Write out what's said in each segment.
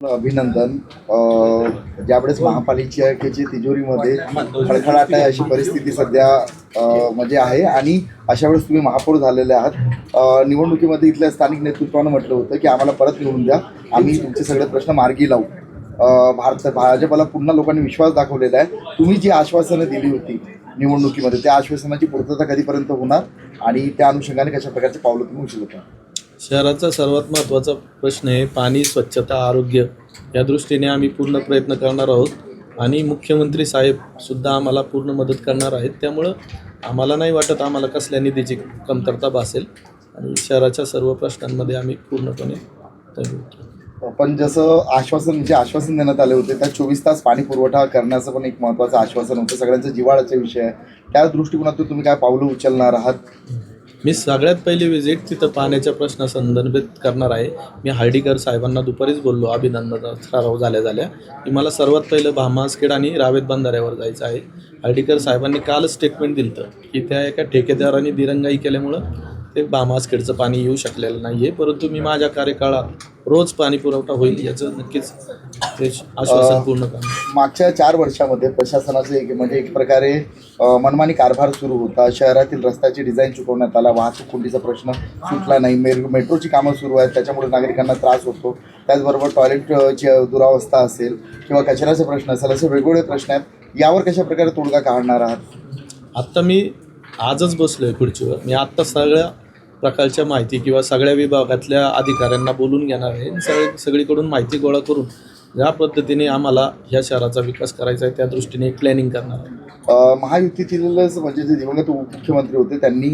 अभिनंदन. ज्यावेळेस महापालिकेची तिजोरीमध्ये खळखळाट आहे अशी परिस्थिती सध्या म्हणजे आहे आणि अशा वेळेस तुम्ही महापौर झालेले आहात. निवडणुकीमध्ये इथल्या स्थानिक नेतृत्वानं म्हटलं होतं की आम्हाला परत निवडून द्या, आम्ही तुमचे सगळे प्रश्न मार्गी लावू. भाजपला पुन्हा लोकांनी विश्वास दाखवलेला आहे. तुम्ही जी आश्वासनं दिली होती निवडणुकीमध्ये त्या आश्वासनाची पूर्तता कधीपर्यंत होणार आणि त्या अनुषंगाने कशा प्रकारचे पावलं तुम्ही उचलत आहात? शहराचा सर्वात महत्त्वाचा प्रश्न आहे पाणी, स्वच्छता, आरोग्य. या दृष्टीने आम्ही पूर्ण प्रयत्न करणार आहोत आणि मुख्यमंत्री साहेबसुद्धा आम्हाला पूर्ण मदत करणार आहेत. त्यामुळं आम्हाला नाही वाटत आम्हाला कसल्या निधीची कमतरता भासेल आणि शहराच्या सर्व प्रश्नांमध्ये आम्ही पूर्णपणे तयार होतो. पण जसं आश्वासन देण्यात आले होते त्या 24 तास पाणी पुरवठा करण्याचं पण एक महत्त्वाचं आश्वासन होतं. सगळ्यांचा जिव्हाळ्याचा विषय आहे. त्या दृष्टिकोनातून तुम्ही काय पावलं उचलणार आहात? मी सगळ्यात पहिली विजिट तिथं पाण्याच्या प्रश्नासंदर्भात करणार आहे. मी हर्डीकर साहेबांना दुपारीच बोललो अभिनंदनाचा ठराव झाल्या की मला सर्वात पहिलं भामासखेड आणि रावेत बंधाऱ्यावर जायचं आहे. हर्डीकर साहेबांनी कालच स्टेटमेंट दिलं होतं की त्या एका ठेकेदारांनी दिरंगाई केल्यामुळं ते भामासखेडचं पाणी येऊ शकलेलं नाही आहे, परंतु मी माझ्या कार्यकाळात रोज पाणी पुरवठा होईल याचं नक्कीच ते आश्वासन पूर्ण करणार. मागच्या 4 वर्षामध्ये प्रशासनाचं एक प्रकारे मनमानी कारभार सुरू होता. शहरातील रस्त्याची डिझाईन चुकवण्यात आला, वाहतूक कोंडीचा प्रश्न सुटला नाही, मेट्रोची कामं सुरू आहेत त्याच्यामुळे नागरिकांना त्रास होतो. त्याचबरोबर टॉयलेटची दुरावस्था असेल किंवा कचऱ्याचे प्रश्न असेल, असे वेगवेगळे प्रश्न आहेत. यावर कशा प्रकारे तोडगा काढणार आहात? आत्ता मी आजच बसलो आहे खुर्चीवर. मी आत्ता सगळ्या प्रकारच्या माहिती किंवा सगळ्या विभागातल्या अधिकाऱ्यांना बोलून घेणार आहे. सगळीकडून माहिती गोळा करून ज्या पद्धतीने आम्हाला ह्या शहराचा विकास करायचा आहे त्या दृष्टीने एक प्लॅनिंग करणार आहे. महायुतीतील म्हणजे जे दिवंगत उपमुख्यमंत्री होते त्यांनी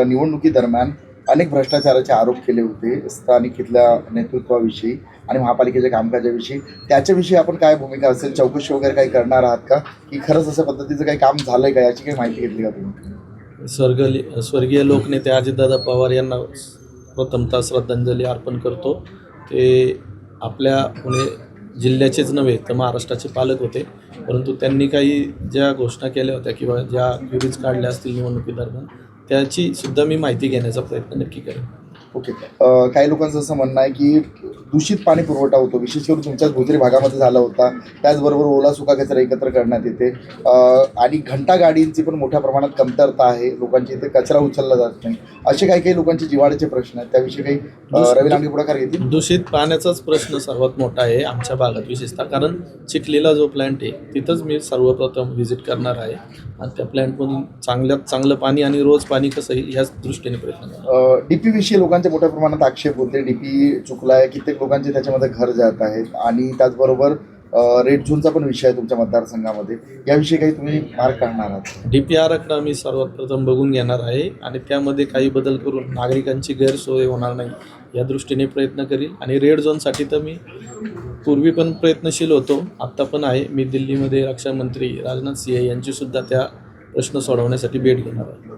निवडणुकीदरम्यान अनेक भ्रष्टाचाराचे आरोप केले होते स्थानिक इथल्या नेतृत्वाविषयी आणि महापालिकेच्या कामकाजाविषयी. त्याच्याविषयी आपण काय भूमिका असेल, चौकशी वगैरे काही करणार आहात का, की खरंच अशा पद्धतीचं काही काम झालंय का, याची काही माहिती घेतली का तुम्ही? स्वर्गीय लोकनेते अजितदादा पवार यांना प्रथमतः श्रद्धांजली अर्पण करतो. ते आपल्या पुणे जिल्ह्याचेच नव्हे तर महाराष्ट्राचे पालक होते, परंतु त्यांनी काही ज्या घोषणा केल्या होत्या किंवा ज्या क्युरीज काढल्या असतील निवडणुकीदरम्यान त्याची सुद्धा मी माहिती घेण्याचा प्रयत्न नक्की करेन. ओके. काही लोकांचं असं म्हणणं आहे की दूषित पाणी पुरवठा होतो, विशेष करून तुमच्याच भोजरी भागामध्ये झाला होता. त्याचबरोबर ओला सुका कचरा एकत्र करण्यात येते आणि घंटा गाडींची पण मोठ्या प्रमाणात कमतरता आहे. लोकांची इथे कचरा उचलला जात नाही. असे काही लोकांचे जिव्हाळ्याचे प्रश्न आहेत, त्याविषयी काही रवी लांडगे पुढाकार घेतील? दूषित पाण्याचाच प्रश्न सर्वात मोठा आहे आमच्या भागात, विशेषतः कारण चिखलीला जो प्लॅन्ट आहे तिथंच मी सर्वप्रथम व्हिजिट करणार आहे आणि त्या प्लॅन्टमधून चांगल्यात चांगलं पाणी आणि रोज पाणी कसं येईल याच दृष्टीने प्रयत्न करणार. डीपीविषयी लोकांच्या मोठ्या प्रमाणात आक्षेप होते. डीपी चुकला आहे, कित्येक लोकांचे त्याच्यामध्ये घर जात आहेत आणि त्याचबरोबर रेड झोनचा पण विषय आहे तुमच्या मतदारसंघामध्ये. याविषयी काही तुम्ही मार्ग काढणार आहात? DP आराखडा मी सर्वात प्रथम बघून घेणार आहे आणि त्यामध्ये काही बदल करून नागरिकांची गैरसोय होणार नाही या दृष्टीने प्रयत्न करील. आणि रेड झोनसाठी तर मी पूर्वी पण प्रयत्नशील होतो, आत्ता पण आहे. मी दिल्लीमध्ये रक्षामंत्री राजनाथ सिंह यांचीसुद्धा त्या प्रश्न सोडवण्यासाठी भेट घेणार आहे.